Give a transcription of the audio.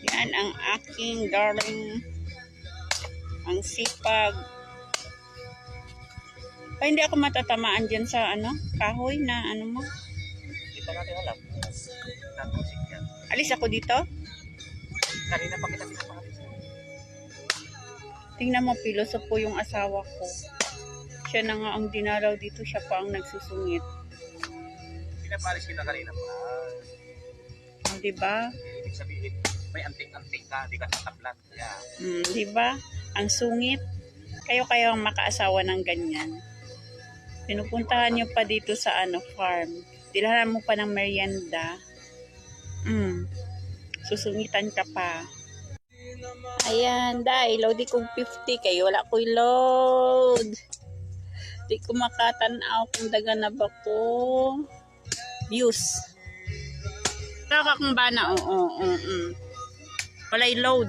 Yan ang aking darling. Ang sipag. Ay, hindi ako matatamaan dyan sa kahoy na mo. Hindi pa natin alam. Natusik yan. Alis ako dito. Kanina pa kita pinapahalis. Tingnan mo, pilosopo yung asawa ko. Siya na nga ang dinaraw dito, siya pa ang nagsusungit. Pinapahalis kita kanina pa. O, diba? Ibig sabihin, may anting-anting ka, di ka tatablat. Yeah. Diba? Ang sungit. Kayo ang makaasawa ng ganyan. Pinupuntahan nyo pa dito sa farm. Dilahan mo pa ng merienda. Susungitan ka pa. Ayan, dahil load kong 50 kayo. Wala ko'y load. Di ko makatanaw kung daga na ba ko. Views. Taka kung ba na. Wala'y load.